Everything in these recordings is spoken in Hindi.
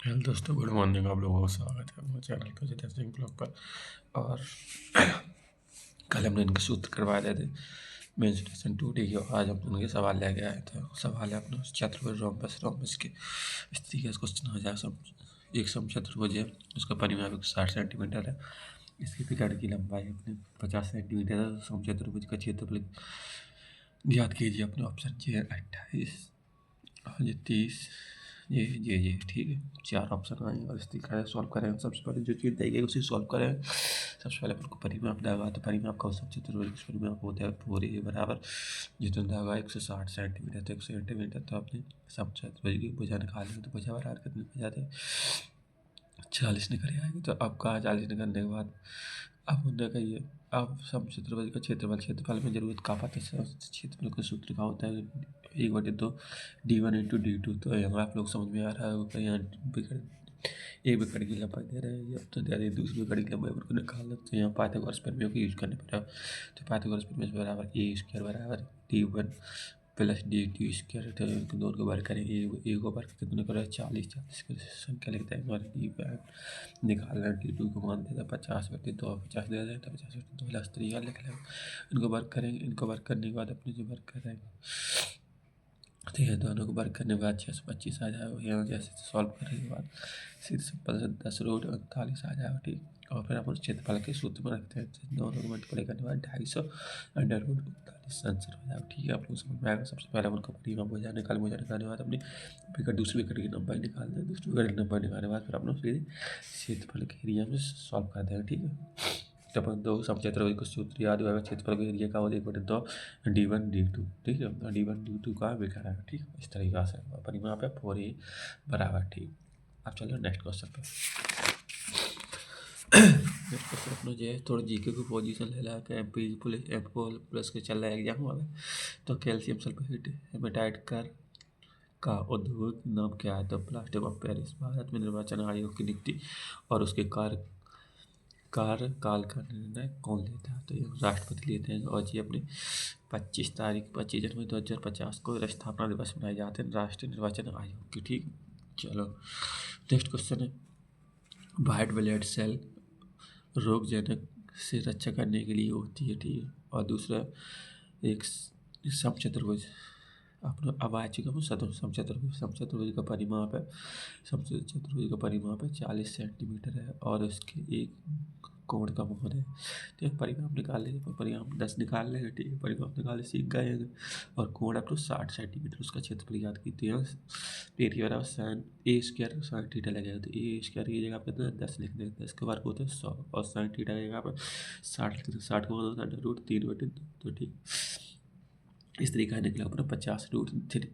हेलो दोस्तों, गुड मॉर्निंग। आप लोगों का स्वागत है मेरे चैनल पर जितेंद्र सिंह ब्लॉग पर। और कल हमने इनके सूत्र करवाए थे मेंस्ट्रुएशन 2D के। आज हम उनके सवाल लेके आए थे। सवाल है अपने चतुर्भुज रोम्बस रोम्बस के इस तरीके से क्वेश्चन हो जाए। एक समचतुर्भुज है, उसका परिमाप 60 सेंटीमीटर है। इसकी विकर्ण की लंबाई अपने 50 सेंटीमीटर है। समचतुर्भुज का क्षेत्रफल ज्ञात कीजिए। अपने ऑप्शन जी है 28 और ये 30, ये ठीक है। चार ऑप्शन आएंगे और इस तरीके से सॉल्व करें। सबसे पहले जो चीज़ दी गई उसी सॉल्व करें। सबसे पहले अपन को परिमाप लगा, तो परिमाप का समचतुर्भुज परिमाप होता है पूरे बराबर जितना लगा 160 सेंटीमीटर। तो 1 सेंटीमीटर तो अपने समचतुर्भुज की भुजा निकालेंगे, तो भुजा बराबर कितनी हो जाते हैं 40 निकल आएगी। तो अब कहा 40 निकलने के बाद अब उन्होंने कही अब समचतुर्भुज का क्षेत्रफल में जरूरत का पता है। क्षेत्रफल का सूत्र का होता है 1/2 D1 इंटू D2। तो यहाँ आप लोग समझ में आ रहा है। यहाँ एक विकर्ण की लंबाई दे रहे हैं, ये तो दे रहे हैं दूसरी विकर्ण की लंबाई को निकाल लेते हैं। यहाँ पाइथागोरस प्रमेय का यूज करने पड़ा। तो पाइथागोरस प्रमेय बराबर A² बराबर D1 प्लस D2 स्क्वायर। तो इनको दोनों को वर्ग करें। ए को वर्ग कितने करें 40 की संख्या लिखते हैं। और निकालना D2 को मान देता 50/2 50 दे देता 50/2 प्लस 3 लिख लें। इनको वर्ग करेंगे। इनको वर्ग करने के बाद अपने जो वर्ग करेंगे तो ये दोनों को वर्ग करने के बाद 625 आ जाएगा। यहाँ जैसे सॉल्व करने के बाद सीधे सिंपल से 10√39 आ जाएगा। ठीक। और फिर अपन क्षेत्रफल के सूत्र में रखते हैं। दोनों को मल्टीप्लाई करने के बाद 250/√39 आंसर हो जाएगा। ठीक है, आप लोग समझ में आएगा। सबसे पहले अपन को परिमाप भुजा निकालने के बाद अपनी दूसरी विकेट की लंबाई निकालते हैं। दूसरी विकेट की लंबाई निकालने के बाद फिर अपना फिर क्षेत्रफल के एरिया में सॉल्व कर देंगे। ठीक है, तो अपन दो समचतुर्भुज को सूत्र याद होगा। क्षेत्रफल का एरिया का होता है 1/2 D1 D2। ठीक है, D1 D2 का विकर्ण है। ठीक, इस तरीका से परिमाप है 4A बराबर। ठीक, अब चलो नेक्स्ट क्वेश्चन पे। नेक्स्ट क्वेश्चन अपना जो है थोड़ा जीके की पोजीशन ले ला के MP पुलिस प्लस के चल रहा है एग्जाम वाले। तो कैल्शियम सल्फेट हेमेटाइट का औद्योगिक नाम क्या है? तो प्लास्टर ऑफ पेरिस। भारत में निर्वाचन आयोग की नियुक्ति और उसके कार्यकाल का निर्णय कौन लेता है? तो ये राष्ट्रपति लेते हैं। और ये अपने 25 जनवरी 2050 को स्थापना दिवस मनाए जाते हैं राष्ट्रीय निर्वाचन आयोग की। ठीक, चलो नेक्स्ट क्वेश्चन है। व्हाइट ब्लड सेल रोगजनक से रक्षा करने के लिए होती है। ठीक है, और दूसरा एक समचतुर्भुज अपना अब आ चुका हूँ। समचतुर्भुज का परिमाप है 40 सेंटीमीटर है। और उसके एक कोण का मान है। तो एक परिमाप निकाल लेंगे। परिमाप 10 निकाल लेंगे। ठीक है, परिमाप निकाले सीख गए हैं। और कोण है तो 60 सेंटीमीटर। उसका क्षेत्रफल याद कीजिए। यहाँ एरिया बराबर साइन A² साइन थीटा लगेगा। तो A² की जगह पे 10 लिख देंगे। 10 के वर्ग होते हैं 100 और साइन थीटा की जगह पर 60 को होता है √3/2। तो ठीक, इस तरीका से निकला अपना 50√3।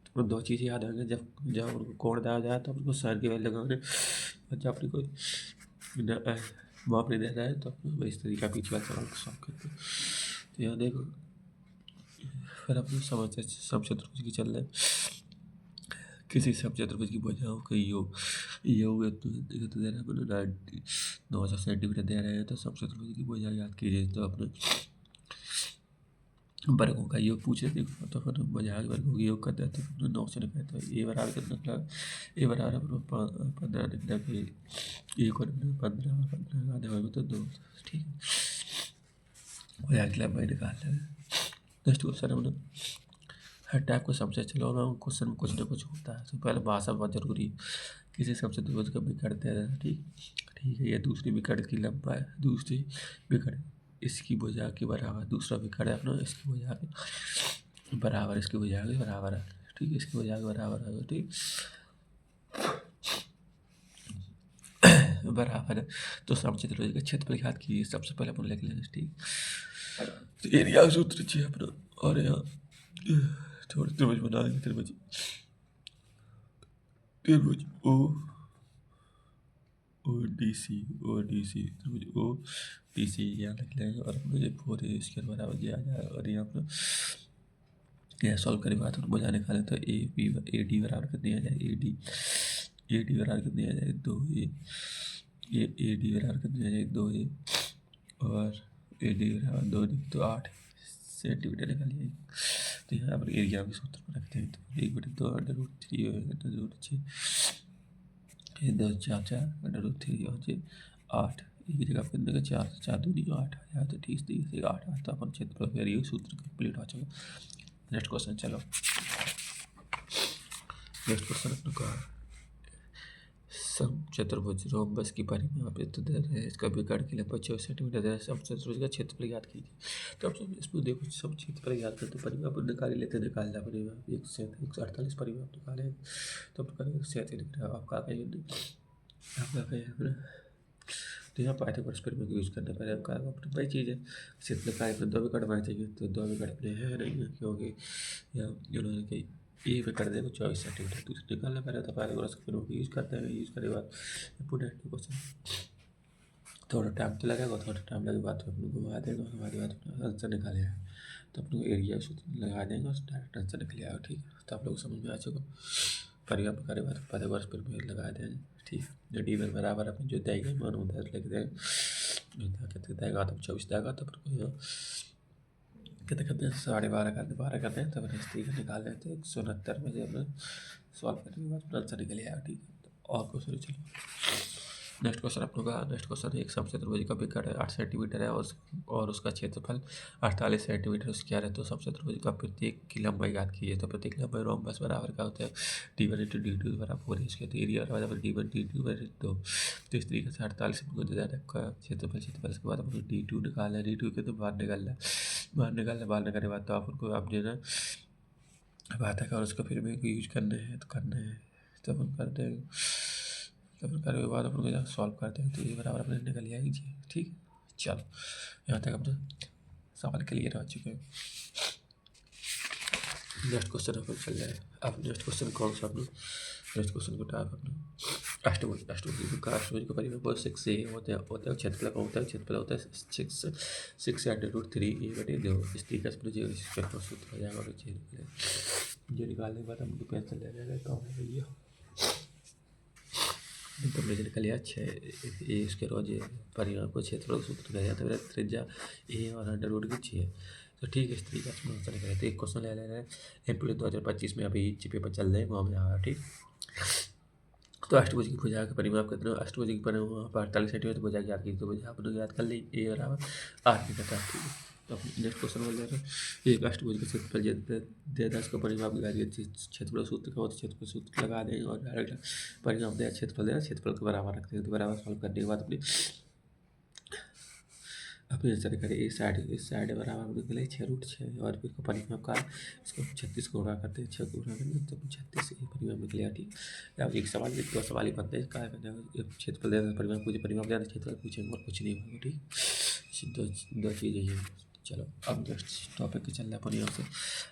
तो दो चीज़ें याद आएंगे। जब जब उनको कोण दिया जाए तो अपने को साइन की वैल्यू लगाने। और जब अपने को माप नहीं दिया जाए तो अपने इस तरीका पीछे वाले सवाल को सॉल्व करते हैं। तो यहाँ देखो फिर अपने समचतुर्भुज की चल रहे किसी समचतुर्भुज की भुजाओं का योग योग तो दे रहा है अपने 900 सेंटीमीटर दे रहे हैं। तो समचतुर्भुज की भुजा याद कीजिए। तो अपने वर्गों का योग पूछे देखो तो फिर मजाक वर्गों का योग करते हैं। तो फिर 9 से निकले तो ए बराबर कितना निकला? ए बराबर अपना 15 निकला कि ए को 15 आधे वर्ग तो 2। ठीक है, मजाक के लिए मैं निकाल लें। नेक्स्ट क्वेश्चन है अपना हर टाइप को समझे। चलो ना क्वेश्चन में कुछ ना कुछ होता है। तो पहले भाषा बहुत जरूरी है। किसी समचतुर्भुज का विकर्ण दे रहे हैं। ठीक, ठीक है, ये दूसरी विकर्ण की लंबाई दूसरी विकर्ण इसकी भुजा के बराबर। दूसरा विकर्ण है अपना इसकी भुजा के बराबर। इसकी भुजा के बराबर है। ठीक है, इसकी भुजा के बराबर है। ठीक, बराबर है। तो समचतुर्भुज का क्षेत्रफल याद कीजिए। सबसे पहले अपन लिख लेंगे। ठीक, तो एरिया सूत्र चाहिए अपना। और यहाँ थोड़ी त्रिभुज बनाएंगे। त्रिभुज ODC त्रिभुज ODC यहाँ लिख लेंगे। और मुझे 4A² बराबर दिया जाए। और यहाँ पर यह सॉल्व करने के बाद हम भुजा निकालें तो AD बराबर कितनी आ जाएगी? AD बराबर कितनी आ जाएगी? 2A। AD बराबर कितनी आ जाएगी? 2A। और AD बराबर 2D तो 8 सेंटीमीटर निकालिए। तो यहाँ पर एरिया के सूत्र पर रखते हैं। तो 1/2 √3 √6 ये 10 4 4 √3 और ये 8 एक ही जगह पे 4 4 दूनी 8 आ जाए तो ठीक से 8 आता अपन क्षेत्रफल का ये सूत्र कंप्लीट हो चुका। नेक्स्ट क्वेश्चन चलो। नेक्स्ट क्वेश्चन अपने का समचतुर्भुज रोम्बस की परिमाप तो दे रहे हैं, इसका विकर्ण की लंबाई 24 सेंटीमीटर दे रहा है। समचतुर्भुज का क्षेत्रफल याद कीजिए। तो अब इसमें देखो सब क्षेत्रफल याद करते परिमाप निकाल ही लेते, निकालना परिमाप 148 परिमाप निकाले तो करेंगे 37 लिख रहा है। आपका कहीं तो यहाँ पाइथागोरस परिमेय यूज करना पड़ेगा। आपका वही चीज़ है, क्षेत्रफल का अपने 2 विकर्ण बनाए चाहिए तो 2 विकर्ण अपने है नहीं है, क्योंकि यहाँ उन्होंने कही ए पे कर देगा 24 सेंटीमीटर तो इसे निकालना पड़ेगा। तो पाइथागोरस का परिमेय यूज करते हैं। यूज करने के बाद पूरा क्वेश्चन थोड़ा टाइम तो लगेगा, थोड़ा टाइम लगे बाद अपने को घुमा देगा, हमारे बाद अपना आंसर निकालेगा। तो अपने को एरिया सूत्र लगा देंगे और डायरेक्ट आंसर निकल आएगा। ठीक है, तो आप लोग समझ में आ चुका। परिमाप करे बाद पाइथागोरस परिमेय लगा देंगे। ठीक है, जो डी बराबर अपने जो देगा मान उधर लिख देंगे। कितने देगा तो 24 देगा तो अपने को कितने करते हैं 12.5 करते हैं तब इस तरीके निकाल लेते हैं। 169 में से अपने सॉल्व करने के बाद आंसर निकल आएगा। ठीक है, तो और क्वेश्चन चलो। नेक्स्ट क्वेश्चन अपनों का नेक्स्ट क्वेश्चन एक समचतुर्भुज का विकर्ण है 8 सेंटीमीटर है और उसका क्षेत्रफल 48 सेंटीमीटर उसकी है। तो समचतुर्भुज का प्रत्येक की लंबाई याद कीजिए। तो प्रत्येक लंबाई रोम्बस बराबर का होता है d1 × d2 बराबर 4 इसके तो एरिया बराबर d1 d2 2। तो इस तरीके से 48 को दे रखा क्षेत्रफल इसके बाद अपन d2 निकालना है। d2 के तो बाहर निकालना बाहर निकालने के बाद तो आपको आप जो है बात है और उसका फिर भी यूज करने हैं तो करना है। तो अपन करते हैं तो फिर करने के बाद अपन को सॉल्व करते हैं तो ये बराबर अपने निकल जाएगी जी। ठीक है, चलो यहाँ तक अपने सवाल क्लियर हो चुके हैं। नेक्स्ट क्वेश्चन अपन चल जाए। अब नेक्स्ट क्वेश्चन कौन सा अपने नेक्स्ट क्वेश्चन को टाइप अपने अष्टभुज का परिमाप 6 से होता है क्षेत्रफल का होता है 6 √3 इस तरीके से जो इसका सूत्र हो जाएगा। जो निकालने के बाद हमको पेंसिल ले जाएगा कौन है भैया तो मुझे निकल गया 6 इसके रोज परिमाप को क्षेत्रफल का सूत्र कहा जाता है त्रिज्या ए और अंडर की 6 है। तो ठीक है, इस तरीके से आंसर निकल तो एक क्वेश्चन ले रहे हैं एमपीडी 2025 में अभी पेपर चल रहे हैं वहाँ में आ रहा। ठीक, तो अष्टभुज की भुजा का परिमाप कितना अष्टभुज की परिमाप 48 सेंटीमीटर भुजा की याद की तो भुजा अपने याद कर ली ए बराबर 8 मीटर था। ठीक है, तो नेक्स्ट क्वेश्चन बोल रहे हैं एक अष्टभुज का क्षेत्रफल दे 10 का परिमाप क्षेत्रफल सूत्र का होता है क्षेत्रफल सूत्र लगा देंगे और डायरेक्ट परिमाप दिया क्षेत्रफल देना क्षेत्रफल के बराबर रखते हैं। तो बराबर सॉल्व करने के बाद अपने आंसर करें इस साइड बराबर निकले 6√6 और फिर को परिमाप का इसको 36 को गुणा करते हैं 6 को गुणा करेंगे तो 36 ये परिमाप निकलेगा। ठीक, अब एक सवाल दो सवाल ही बनते हैं क्या करना क्षेत्रफल देना परिमाप पूछे परिमाप देना क्षेत्रफल पूछेंगे और कुछ नहीं होगा। ठीक, दो चीज़ें ये। चलो अब नेक्स्ट टॉपिक चल रहा है अपन यहाँ से।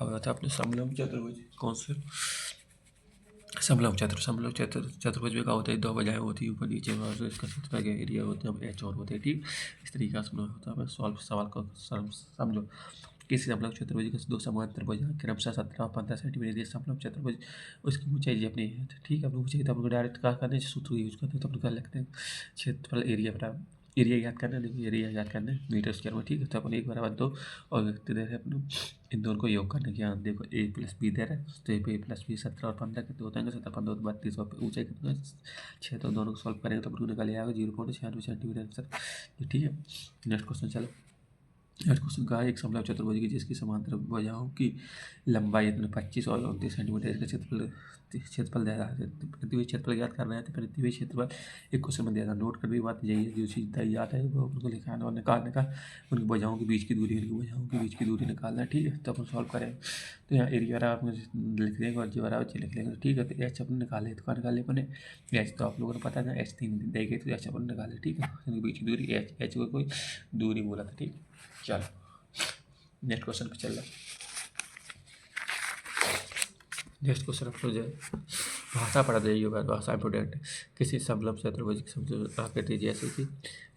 अब आता है अपने समलंब चतुर्भुज कौन से समलंब चतुर्भुज में क्या होता है 2 भुजाएं होती है ऊपर नीचे और इसका क्षेत्र का एरिया होता है एच और होते हैं। ठीक, इस तरीके से होता है। सॉल्व सवाल को समझो। किसी समलंब चतुर्भुज के 2 समांतर भुजाएं क्रमशः 17 और 15 सेंटीमीटर समलंब चतुर्भुज उसकी ऊंचाई अपनी है। ठीक है, अपनी ऊंचाई तो अपने डायरेक्ट क्या करना है सूत्र यूज करते हैं तो अपने क्या लिखते हैं क्षेत्रफल एरिया बराबर एरिया याद करना है एरिया याद करना है मीटर स्क्वायर में। ठीक है, तो अपन 1 बराबर 2 और व्यक्ति दे रहे हैं अपने इन दोनों को योग करने के यहाँ देखो a + b दे रहा है तो a + b 17 और 15 कितने होते हैं 17 15 32 और ऊंचाई कितना 6 तो दोनों को सॉल्व करेंगे तो अपने निकल आएगा 0.96 सेंटीमीटर आंसर। ठीक है, नेक्स्ट क्वेश्चन चलो। नेक्स्ट क्वेश्चन का एक समलंब चतुर्भुज की जिसकी समांतर भुजाओं की लंबाई इतने 25 और 29 सेंटीमीटर इसका क्षेत्रफल दे रहा है। पृथ्वी क्षेत्रफल याद करना है तो पृथ्वी क्षेत्रफल एक क्वेश्चन में दिया था नोट कर भी बात यही है जो चीज़ याद है वो उनको लिखाना और निकालने का उनकी भुजाओं के बीच की दूरी निकालना है। ठीक है, तो अपन सॉल्व करें तो यहाँ एरिया बराबर लिख लेंगे और जी बराबर लिख लेंगे। ठीक है, तो एच अपन निकाले तो क्या निकाले अपने एच तो आप लोगों को पता है एच 3 देंगे तो एच अपन निकाले। ठीक है, उनके बीच की दूरी एच को कोई दूरी बोला था। ठीक, चलो नेक्स्ट क्वेश्चन पे चल रहा है। नेक्स्ट क्वेश्चन आपको जो भाषा पढ़ा जाइए भाषा इंपोर्टेंट है। किसी समलंब चतुर्भुज की आकृति जैसे कि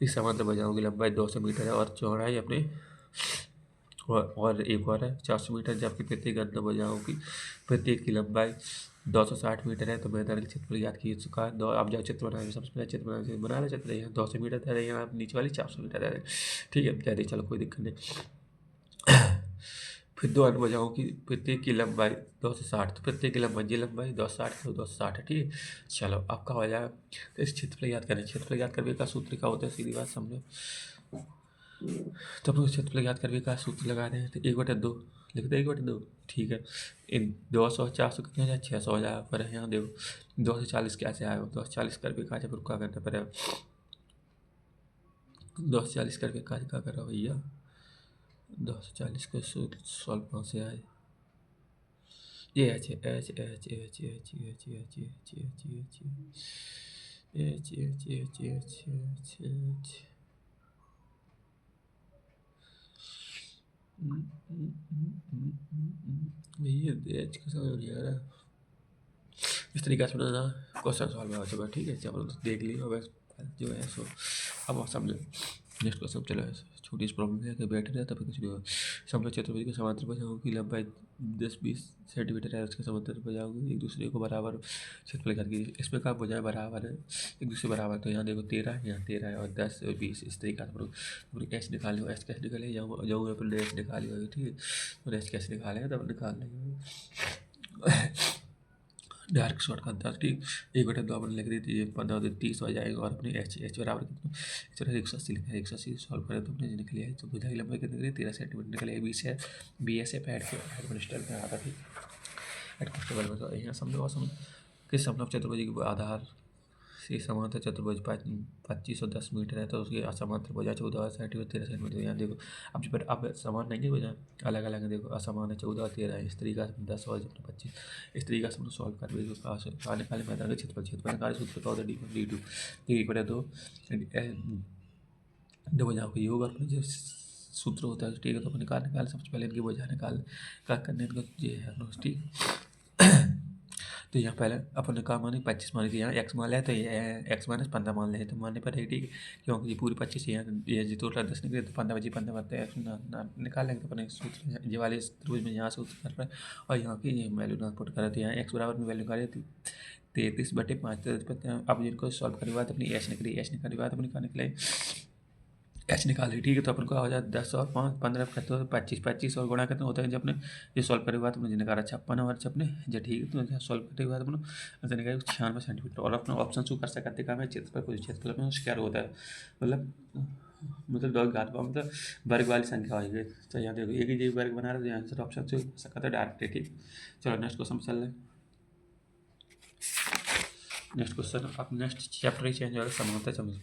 इस समांतर भुजाओं की लंबाई 200 मीटर है और चौड़ाई अपने और एक और है 400 मीटर जबकि प्रत्येक अंत भुजाओं की प्रत्येक की लंबाई 260 मीटर है। तो मैदान के क्षेत्र याद कीजिए चुका है। दो आप जाओ चित्र बनाए सबसे पहले चित्र बना रहे चित्र यहाँ 200 मीटर दे रहे हैं यहाँ नीचे वाली 400 मीटर दे रहे हैं। ठीक है, कह दी चलो कोई दिक्कत नहीं। फिर दो अंक बजाऊँ कि प्रत्येक की लंबाई 260, तो प्रत्येक की लंबाई ये लंबाई 260 तो 260 है, ठीक है। चलो आपका हो जाएगा। तो इस क्षेत्रफल ज्ञात करें, क्षेत्रफल ज्ञात करने का सूत्र क्या होता है, सीधी बात समझो। तो अपने क्षेत्रफल ज्ञात करने का सूत्र लगा रहे हैं, तो 1/2 लिख दो, 1/2, ठीक है। इन 200 400 कितने हो जाए, 600 हो जाएगा। पर यहाँ देखो 240 कैसे आएगा, 240 करके का जब क्या करना पड़ेगा, 240 करके का क्या कर रहा भैया, 240 का सूत्र सॉल्व कहाँ से आए, ये H H H H H H H H H H H H H H भैया एच का समझ नहीं आ रहा। इस तरीके से बनाना क्वेश्चन सॉल्व हो चुका, ठीक है। चलो देख लियो बस जो है सो। अब आप समझो नेक्स्ट क्वेश्चन चलो। छोटी सी प्रॉब्लम है कि बैठ रहे तब कुछ नहीं हो। समझो चतुर्भुज के समांतर भुजाओं की लंबाई 10-20 सेंटीमीटर है, उसके समांतर भुजाओं एक दूसरे को बराबर क्षेत्रफल करके इस प्रकार भुजाएं बराबर है, एक दूसरे बराबर। तो यहाँ देखो 13 यहाँ 13 है और 10 और 20 इस तरीके से एच निकाल लो। एच कैसे निकाले, जाऊँ अपन एच निकाली होगी, ठीक है। और एच कैसे निकालेंगे तब निकाल लेंगे डायरेक्ट शॉर्ट का अंदाज, ठीक। 1/2 अपन लिख दी थी, 15 दिन 30 हो जाएगा। और अपने एच बराबर कितना, चलो 180 लिखा है, 180 सॉल्व करें तो अपने निकल आए। तो भुजा की लंबाई कितनी निकली, 13 सेंटीमीटर निकल आई। 20 है, BS है, हेड कॉन्स्टेबल में आता, ठीक। हेड कॉन्स्टेबल में तो यहाँ समझो और समझो कि समलंब चतुर्भुज के आधार से समांतर चतुर्भुज 25 और 10 मीटर है, तो उसके असमांतर भुजा 14 सेंटीमीटर 13 सेंटीमीटर। यहाँ देखो अब समान नहीं है भुजा, अलग अलग है। देखो असमान है, 14 और 13 है। इस तरीके से 10 और 25 इस तरीके से हम सॉल्व कर रहे आने काले मैदान के क्षेत्रफल कार्य सूत्र का होता है D1 D2 1/2 दो भुजाओं का योग और अपने जो सूत्र होता है, ठीक है। तो अपन निकाल सबसे पहले इनकी भुजा निकाल क्या करने इनको ये है, ठीक। तो यहाँ पहले अपन ने कहा मानी 25 मानी थी, यहाँ x मान लिया, तो ये x-15 मान लिया, तो मानने पर है, ठीक है। क्योंकि ये पूरी 25 यहाँ ये जी टोटल 10 निकले, तो 15 बची, 15 बनते हैं निकाल लेंगे। तो अपन सूत्र ये वाले त्रिभुज में यहाँ सूत्र कर रहा है और यहाँ की ये वैल्यू ना पुट कर रहे थे। यहाँ x बराबर में वैल्यू निकाली थी 33/5। अब जिनको सॉल्व करने के बाद अपनी एच निकली बाद अपनी कहा निकले एच निकाल ली, ठीक है। तो अपन को हो जाए 10 और 5 15 करते हो 25 और गुणा कितना होता है जब अपने ये सॉल्व करने के बाद अपने निकाला 56 और अपने जो, ठीक है। तो सॉल्व करने के बाद अपने निकाला 96 सेंटीमीटर। और अपना ऑप्शन शो कर सकते काम है क्षेत्रफल कुछ क्षेत्रफल में स्क्वायर होता है, मतलब दो घात मतलब वर्ग वाली संख्या होगी। तो यहाँ देखो एक ही जीव वर्ग बना रहे तो आंसर ऑप्शन से सकता है डायरेक्ट, ठीक। चलो नेक्स्ट क्वेश्चन चल रहे हैं। नेक्स्ट क्वेश्चन अब नेक्स्ट चैप्टर ही चेंज होगा, समांतर चतुर्भुज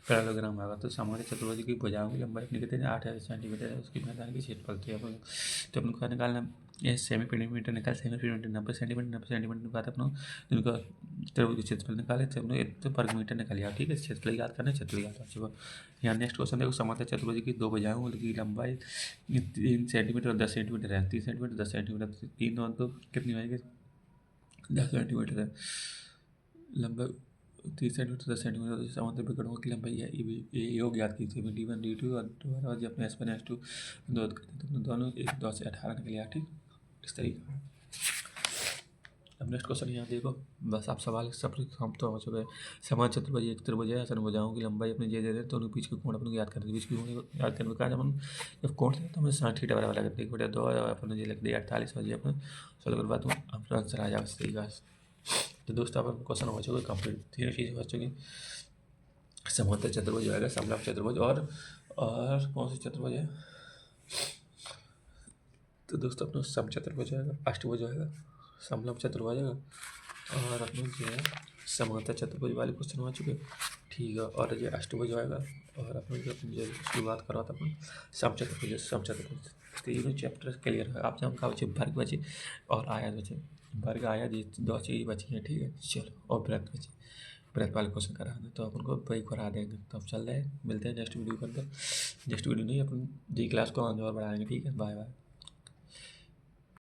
पैरेललोग्राम होगा। तो समांतर चतुर्भुज की भुजाओं की लंबाई अपनी कितनी 8 सेंटीमीटर है, उसकी मैदान की क्षेत्रफल थी अपन। तो अपन को निकालना ये सेमी पेरीमीटर निकाल, सेमी पेरीमीटर 90 सेंटीमीटर के बाद अपना इनका त्रिभुज की क्षेत्रफल निकाले, तो अपने एक तो वर्ग मीटर निकालिए, ठीक है। क्षेत्रफल याद करना, क्षेत्रफल याद हो चुका। यहाँ नेक्स्ट क्वेश्चन देखो, समांतर चतुर्भुज की दो भुजाओं की लंबाई 3 सेंटीमीटर और 10 सेंटीमीटर है। 3 सेंटीमीटर 10 सेंटीमीटर, 3 और 2 कितनी आएगी, 10 सेंटीमीटर है लंबाई। 30 सेंटीमीटर 10 सेंटीमीटर समांतर विकर्णों की लंबाई है ये योग याद की थी D1 D2 और जब अपने S1 S2 दो करते तो दोनों 1 2 से 18 निकले यार, ठीक। इस तरीके। अब नेक्स्ट क्वेश्चन यहाँ देखो, बस आप सवाल सब हम तो हो चुके हैं। समान चतुर्भुज एक त्रिभुज है, भुजाओं की लंबाई अपने दे देते तो उनके बीच के कोण अपन को याद करते, बीच के कोण याद करने का अपन जब कोण थे तो हमें 60 थीटा बराबर लगता है 1/2 अपन ये लिख दिया 48 हो जाए अपन सॉल्व कर बाद अपना आंसर आ जाएगा इस तरीके से। तो दोस्तों अब क्वेश्चन हो चुके कंप्लीट, तीनों चीज़ें हो चुकी। समांतर चतुर्भुज आएगा, समलंब चतुर्भुज और कौन सी चतुर्भुज है, तो दोस्तों अपना समचतुर्भुज आएगा, अष्टभुज आएगा, समलंब चतुर्भुज आएगा और अपना जो है समांतर चतुर्भुज वाले क्वेश्चन हो चुके, ठीक है। और ये अष्टभुज आएगा और अपन जो शुरुआत करा था अपन समचतुर्भुज तीनों चैप्टर क्लियर है। आप जब का बचे वर्ग बचे और आयत बचे, वर्ग आयत ये दो चीज़ बची हैं, ठीक है। चलो और वृत्त बचे, वृत्त वाले क्वेश्चन कराना तो अपन को वही करा देंगे। तो अब चल रहे हैं, मिलते हैं नेक्स्ट वीडियो के अंदर। नेक्स्ट वीडियो नहीं अपन जी क्लास को आगे और बढ़ाएंगे, ठीक है। Bye bye.